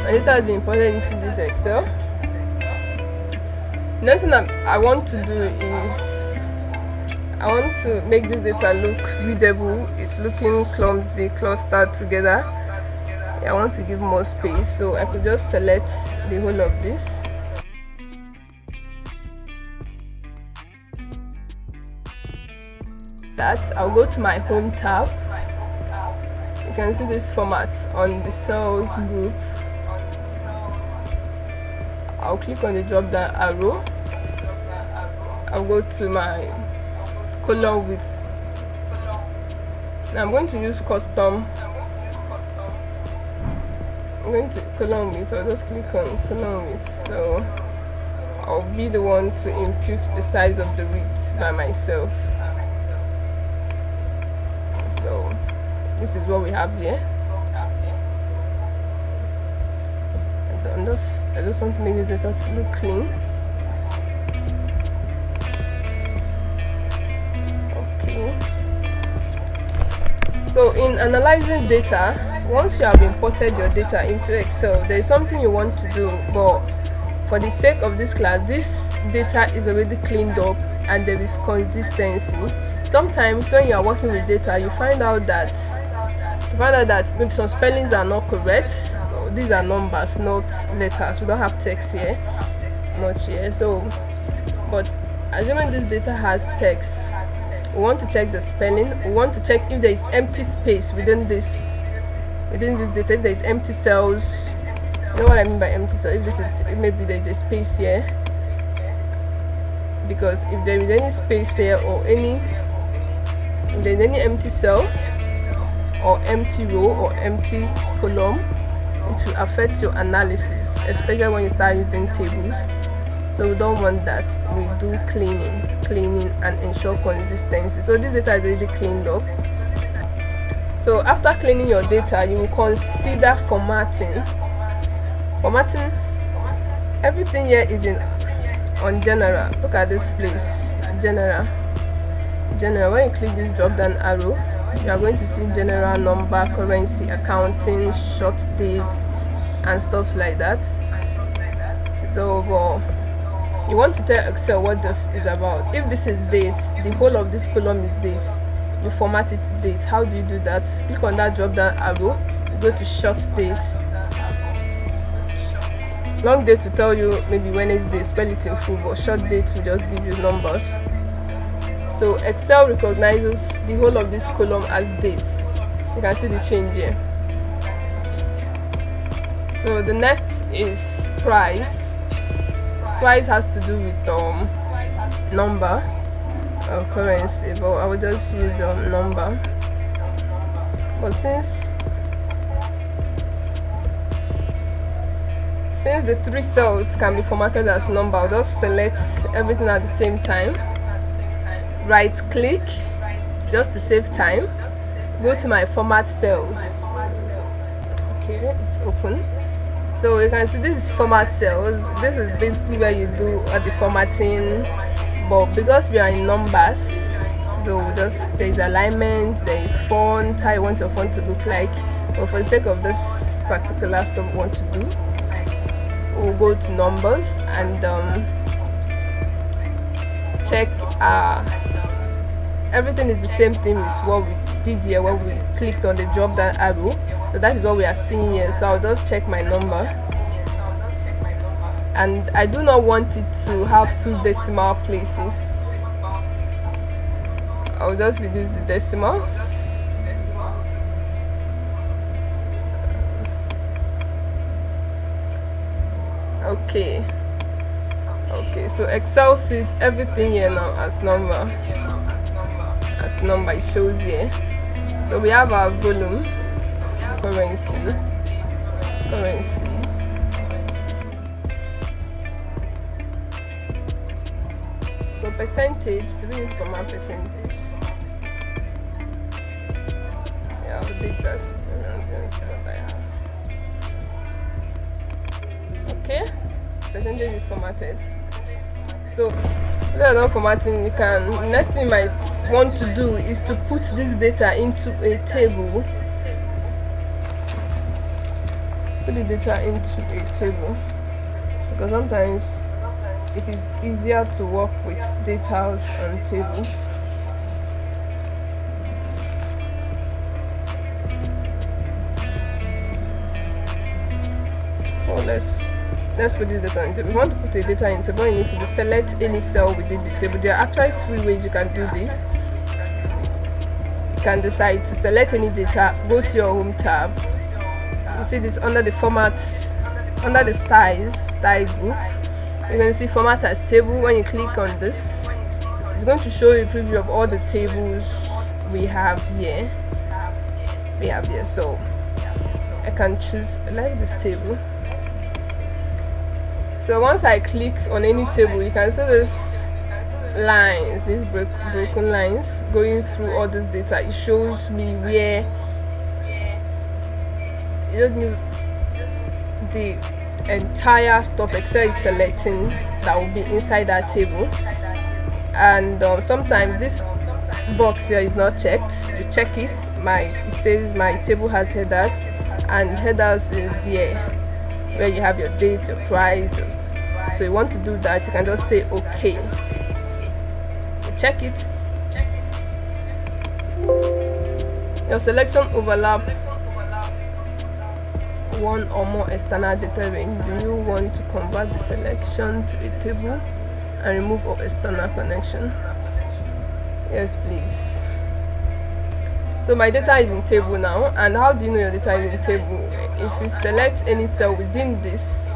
My data has been imported into this Excel. Next thing I want to do is I want to make this data look readable. It's looking clumsy, clustered together. I want to give more space, so I could just select the whole of this. I'll go to my home tab. You can see this format on the cells group. I'll click on the drop down arrow. I'll go to my column width. Now I'm going to use custom. I'm going to column width. I'll just click on column width. So I'll be the one to impute the size of the width by myself. So this is what we have here. I just want to make this data to look clean. Okay. So in analyzing data, once you have imported your data into Excel, there is something you want to do, but for the sake of this class, this data is already cleaned up and there is consistency. Sometimes when you are working with data, you find out that maybe some spellings are not correct. So these are numbers, not letters. We don't have text here, not here. So, but assuming this data has text, we want to check the spelling. We want to check if there is empty space within this data. If there is empty cells, you know what I mean by empty cells. Maybe there is a space here, because if there is any space here or if there is any empty cell or empty row or empty column, it will affect your analysis, especially when you start using tables. So we don't want that. We do cleaning and ensure consistency. So this data is already cleaned up. So after cleaning your data, you will consider formatting. Everything here is on general. Look at this place, general. When you click this drop down arrow, you are going to see general, number, currency, accounting, short dates, and stuff like that. So you want to tell Excel what this is about. If this is date, the whole of this column is date, you format it to date. How do you do that? Click on that drop down arrow, you go to short date. Long date will tell you maybe Wednesday, spell it in full, but short date will just give you numbers. So Excel recognizes the whole of this column as dates. You can see the change here. So the next is price. Price has to do with number of currency, but I will just use number. But since the three cells can be formatted as number, I'll just select everything at the same time. Right click just to save time. Go to my format cells. Okay, it's open. So you can see this is format cells. This is basically where you do the formatting, but because we are in numbers, so there's alignment, there is font, how you want your font to look like. But for the sake of this particular stuff we want to do, we'll go to numbers and check everything is the same thing with what we did here when we clicked on the drop down arrow. So that is what we are seeing here. So I'll just check my number, and I do not want it to have 2 decimal places. I'll just reduce the decimals. Okay, so Excel sees everything here now as number. It shows here. So we have our volume, currency. So percentage, do we use command percentage? Yeah, I'll take that. Okay, percentage is formatted. So if you are not formatting, next thing you might want to do is to put this data into a table. put the data into a table, because sometimes it is easier to work with data on table. So let's put this data in table. If you want to put the data in table, you need to select any cell within the table. There are actually 3 ways you can do this. You can decide to select any data, go to your home tab. You see this under the format, under the style group. You can see format as table. When you click on this, it's going to show you a preview of all the tables we have here. So I can choose, I like this table. So once I click on any table, you can see this lines, these broken lines going through all this data. It shows me where you don't need the entire stuff Excel is selecting that will be inside that table. And sometimes this box here is not checked. You check it, it says my table has headers, and headers is here where you have your date, your price. So you want to do that, you can just say okay. You check it. Your selection overlap one or more external data range. Do you want to convert the selection to a table and remove all external connection? Yes, please. So my data is in table now. And how do you know your data is in table? If you select any cell within this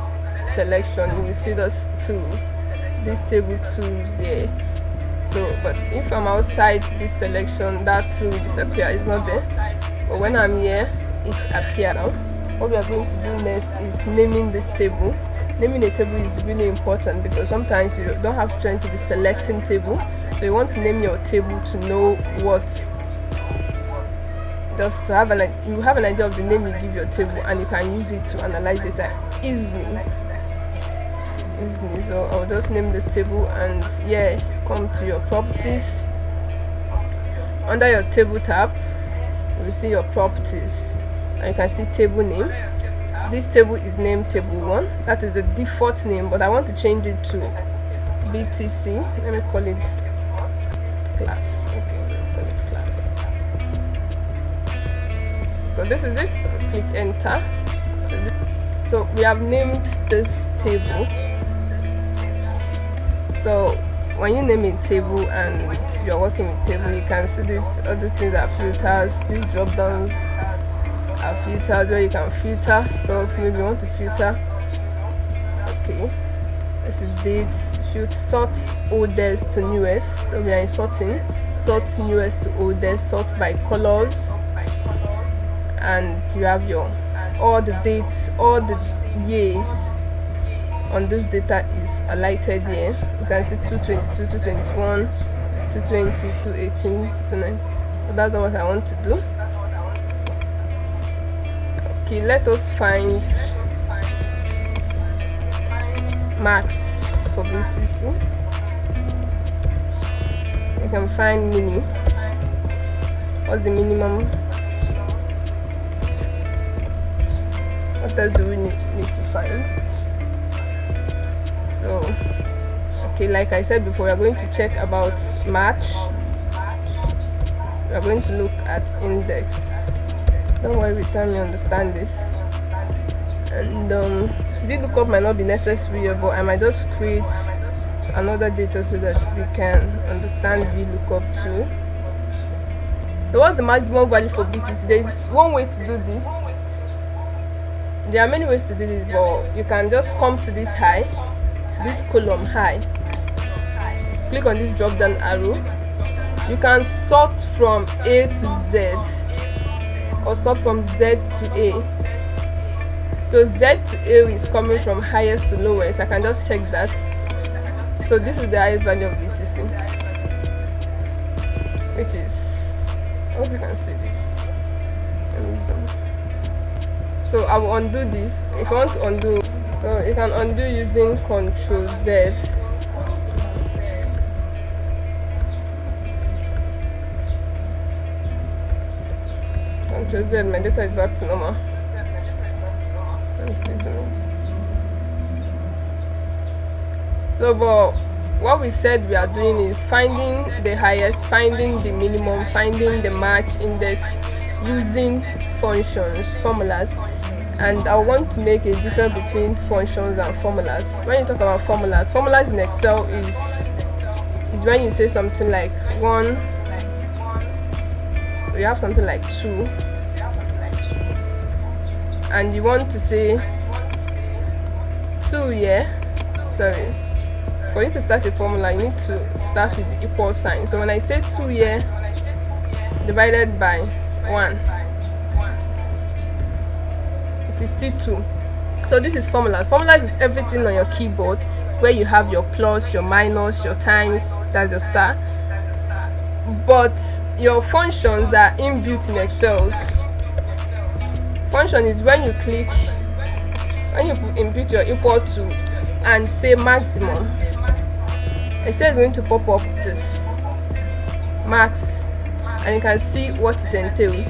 selection, you will see these table tools there. So but if I'm outside this selection, that tool will disappear. It's not there, but when I'm here, it appears now. What we are going to do next is naming this table. Naming a table is really important, because sometimes you don't have strength to be selecting table, so you want to name your table to know what, just to have you have an idea of the name you give your table, and you can use it to analyze data easily. So I'll just name this table, and come to your properties. Under your table tab, you will see your properties, and you can see table name. This table is named table 1. That is the default name, but I want to change it to BTC. Let me call it class. Okay, let me call it class. So this is it. Click enter. So we have named this table. So when you name a table and you're working with table, you can see these other things are filters. These drop downs are filters where you can filter stuff. Maybe you want to filter. Okay, this is dates. Sort oldest to newest. So we are in sorting. Sort newest to oldest. Sort by colors. And you have all the dates, all the years on this data is highlighted here. You can see 222, 221, 220, 218, 229. So that's not what I want to do. Okay, let us find max for BTC. You can find mini. What's the minimum? What else do we need to find? So okay, like I said before, we are going to check about match. We are going to look at index. Don't worry with time, you understand this. And Vlookup might not be necessary here, but I might just create another data so that we can understand Vlookup too. So what's the maximum value for BTC? There is one way to do this. There are many ways to do this, but you can just come to this column high, click on this drop down arrow. You can sort from A to Z, or sort from Z to A. So Z to A is coming from highest to lowest. I can just check that. So this is the highest value of BTC, which is, I hope you can see this. Let me zoom. So I will undo this. If you want to undo, so you can undo using Ctrl Z. Ctrl Z, my data is back to normal. So but what we said we are doing is finding the highest, finding the minimum, finding the match index using formulas. And I want to make a difference between functions and formulas. When you talk about formulas in Excel is when you say something like 1, we have something like 2, and you want to say 2 here. Sorry, for you to start a formula you need to start with the equal sign. So when I say 2 here divided by 1, it is still 2. So this is formulas is everything on your keyboard where you have your plus, your minus, your times, that's your star. But your functions are inbuilt in Excel. Function is when you click, when you input your equal to and say maximum, Excel is going to pop up this max, and you can see what it entails.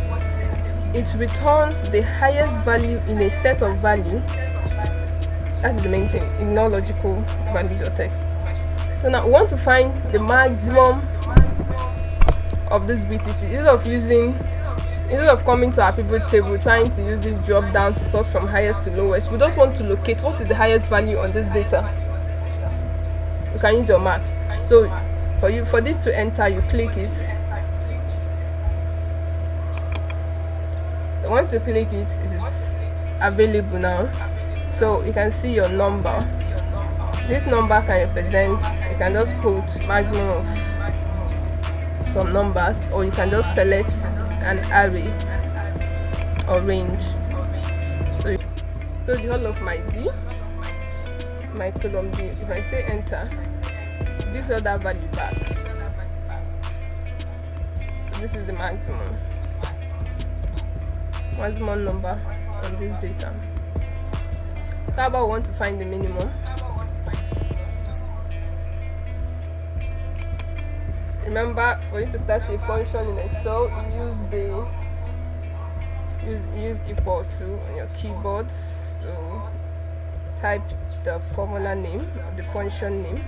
It returns the highest value in a set of value. That is the main thing. Ignore logical values or text. So now we want to find the maximum of this BTC. Instead of coming to our pivot table trying to use this drop down to sort from highest to lowest, we just want to locate what is the highest value on this data. You can use your math. So for this to enter, you click it. So once you click it, it is available now. So you can see your number. This number can represent, you can just put maximum of some numbers, or you can just select an array or range. So the whole of my D, my column D, if I say enter, this other value back. So this is the maximum number on this data. So how about we want to find the minimum? Remember, for you to start a function in Excel, you use equal to on your keyboard. So type the formula name, the function name.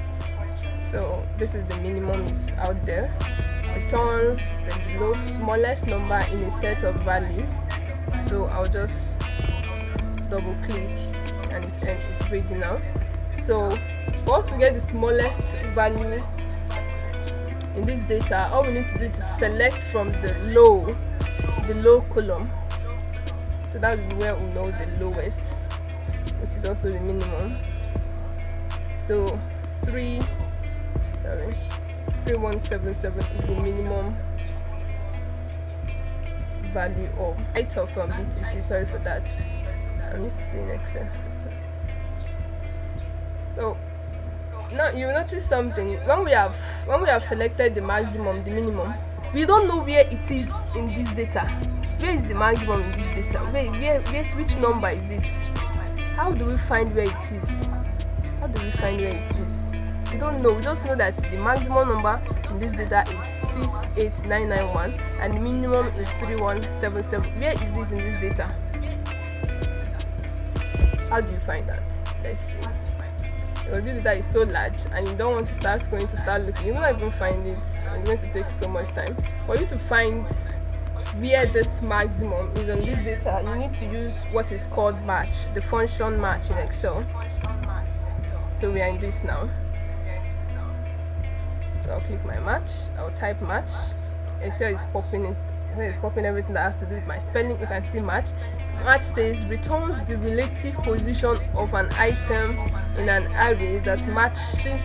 So this is the minimum is out there. Returns the smallest number in a set of values. So I'll just double click and it's ready now. So for us to get the smallest value in this data, all we need to do is to select from the low column. So that will be where we know the lowest, which is also the minimum. So 3177 is the minimum value of item from BTC. Sorry for that, I'm used to seeing Excel. So now you notice something. When we have selected the maximum, the minimum, we don't know where it is in this data. Where is the maximum in this data? Which number is this? How do we find where it is? We don't know. We just know that the maximum number in this data is 68991 and the minimum is 3177. Where is this in this data? How do you find that? Let's see. Because this data is so large and you don't want to start looking, you will not even find it, and it's going to take so much time. For you to find where this maximum is on this data, you need to use what is called match, the function match in Excel. So we are in this now. So I'll click my match, I'll type match. Excel is popping everything that has to do with my spelling. You can see match. Match says returns the relative position of an item in an array that matches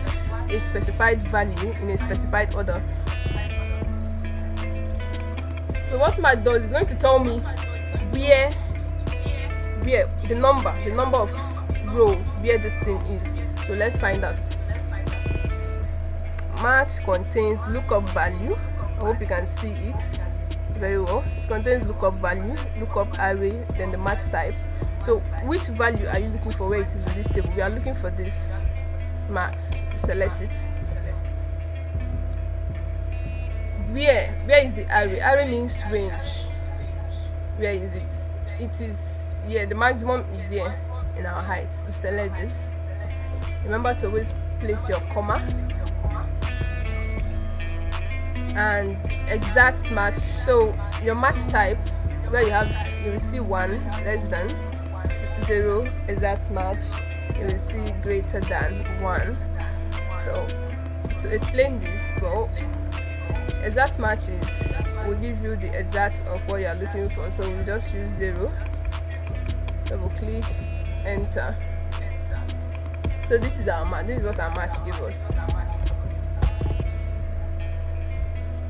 a specified value in a specified order. So what match does is going to tell me where the number of row where this thing is. So let's find out. Match contains lookup value. I hope you can see it very well. It contains lookup value, lookup array, then the match type. So which value are you looking for where it is in this table? We are looking for this max. You select it. Where is the array? Array means range. Where is it? It is here. The maximum is here in our height. We select this. remember to always place your comma, and exact match. So your match type, where you will see 1 less than 0, exact match, you will see greater than 1. So to explain this, well, exact matches will give you the exact of what you are looking for. So we just use 0, double click, enter. So this is our match. This is what our match gives us,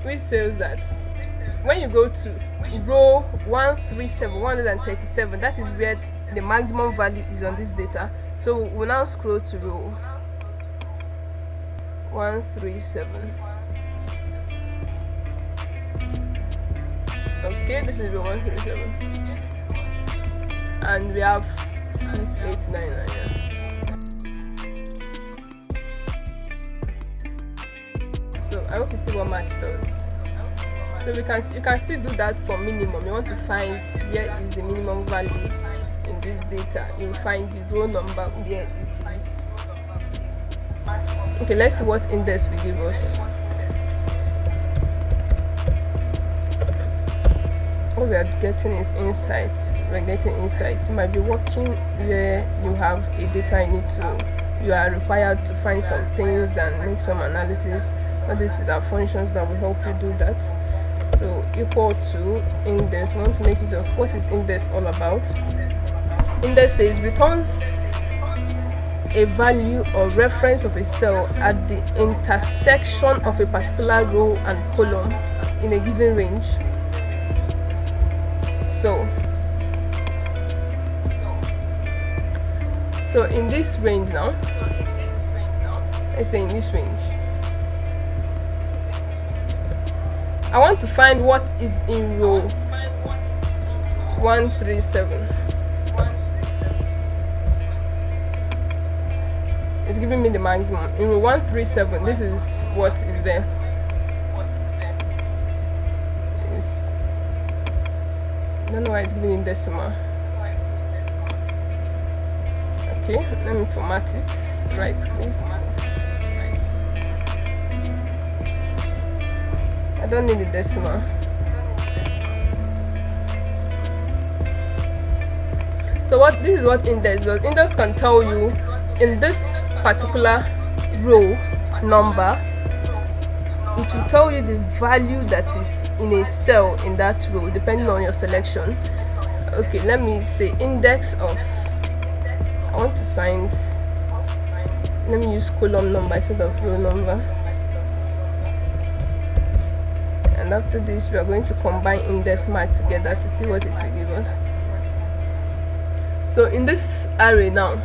which says that when you go to row 137, that is where the maximum value is on this data. So we'll now scroll to row 137. Okay, this is row 137, and we have 6899 here. So I hope you see what match does. So you can still do that for minimum. You want to find where is the minimum value in this data. You will find the row number where it is. Okay, let's see what index will give us. What we are getting is insights. We're getting insights. You might be working where you have a data you are required to find some things and make some analysis. All these are functions that will help you do that. So equal to index. We want to make use of what is index all about. Index says returns a value or reference of a cell at the intersection of a particular row and column in a given range. So in this range now, let's say in this range, I want to find what is in row 137. It's giving me the maximum. In row 137, this is what is there. I don't know why it's giving in decimal. Okay, let me format it. Right click. I don't need the decimal. So this is what index does. Index can tell you in this particular row number, it will tell you the value that is in a cell in that row depending on your selection. Okay, let me say index of, I want to find, let me use column number instead of row number. And after this we are going to combine IndexMatch together to see what it will give us. So in this array now,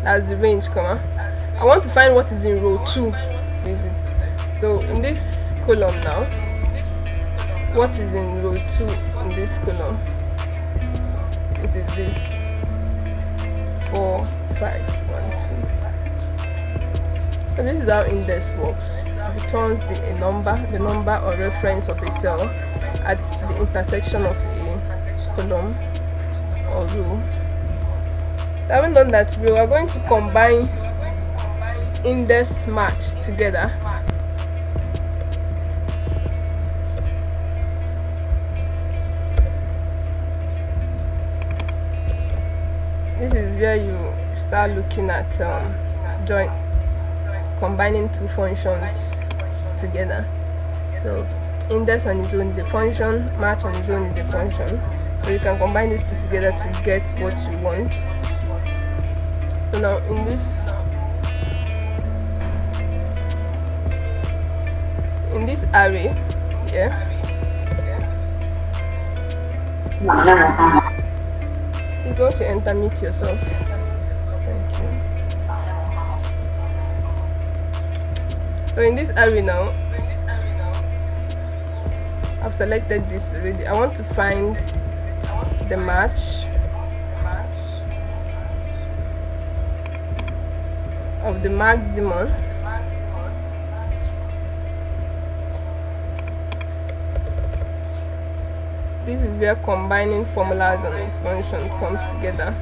that's the range comma, I want to find what is in row 2. So in this column now, what is in row 2 in this column? It is this 4 5 1 2. So this is how index works. It returns the number or reference of a cell at the intersection of a column or row. So having done that, we are going to combine IndexMatch together. This is where you start looking at combining two functions together. So index on its own is a function, match on its own is a function. So you can combine these two together to get what you want. So now in this array, please go to enter meet yourself. Thank you. So in this array now, I've selected this already. I want to find the match of the maximum this is where combining formulas and functions comes together.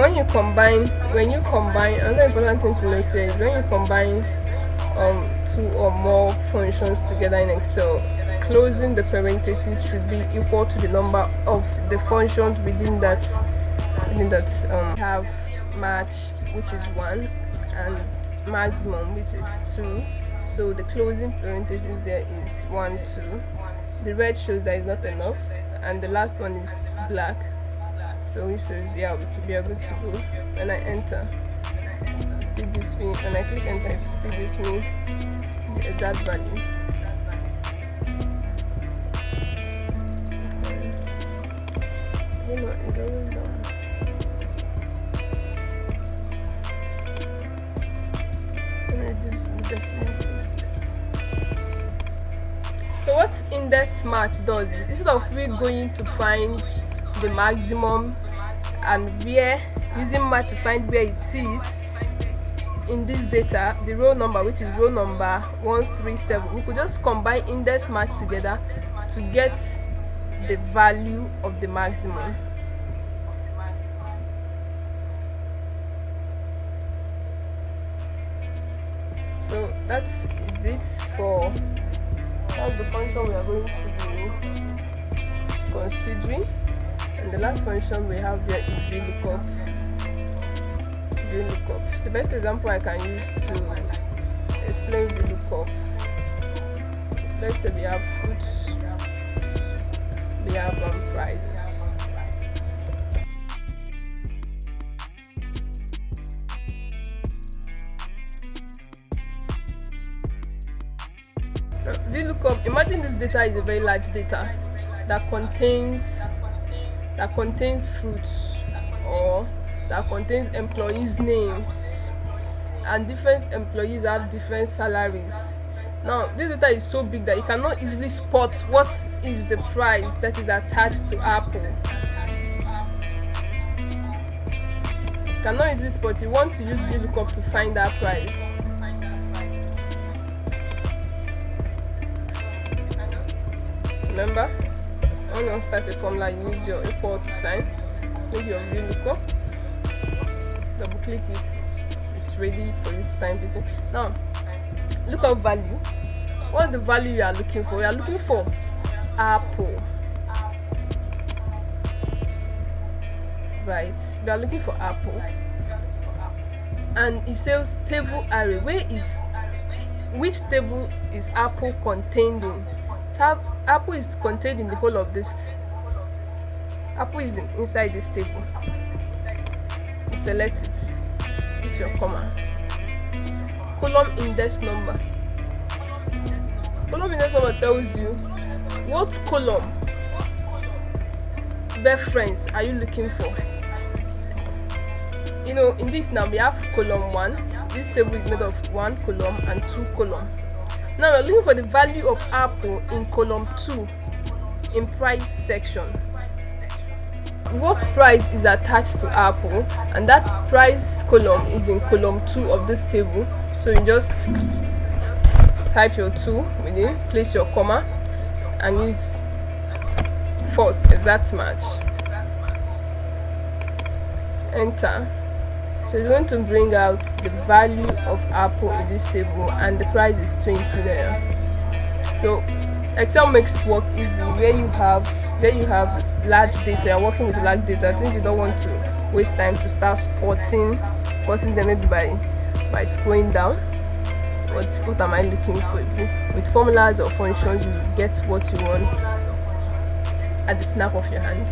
Now when you combine, another important thing to note here is when you combine two or more functions together in Excel, closing the parentheses should be equal to the number of the functions within that have match, which is 1, and maximum, which is 2. So the closing parentheses there is 1, 2. The red shows that is not enough, and the last one is black, so which says yeah, we are good to go. When I enter, it still gives me, when I click enter, it still gives me the exact value. It's always done. So what IndexMatch does is, instead of we going to find the maximum and using match to find where it is in this data, the row number, which is row number 137, we could just combine IndexMatch together to get the value of the maximum. So that is it for that's the function we are going to be considering. And the last function we have here is Vlookup. The best example I can use to explain Vlookup, let's say we have fruits, we have prices. Vlookup, imagine this data is a very large data that contains fruits, or that contains employees' names, and different employees have different salaries. Now this data is so big that you cannot easily spot what is the price that is attached to Apple. You cannot easily spot. You want to use Vlookup to find that price. Remember, when you start a formula, you use your equal to sign, click your Vlookup, double click it, it's ready for you to sign it. Now, lookup value. What's the value you are looking for? You are looking for Apple, right? We are looking for Apple, and it says table array. Which table is Apple contained in? Apple is contained in the whole of this. Apple is inside this table. You select it, put your comma. Column index number. Column index number tells you what column reference are you looking for. You know, in this now we have column 1. This table is made of 1 column and 2 columns. Now we're looking for the value of Apple in column 2 in price section. What price is attached to Apple, and that price column is in column 2 of this table. So you just type your 2 within, place your comma, and use first exact match. Enter. So it's going to bring out the value of Apple in this table, and the price is 20 naira. So Excel makes work easy where you have large data. You're working with large data, things you don't want to waste time to start spotting them maybe by scrolling down. What am I looking for? With formulas or functions, you get what you want at the snap of your hand.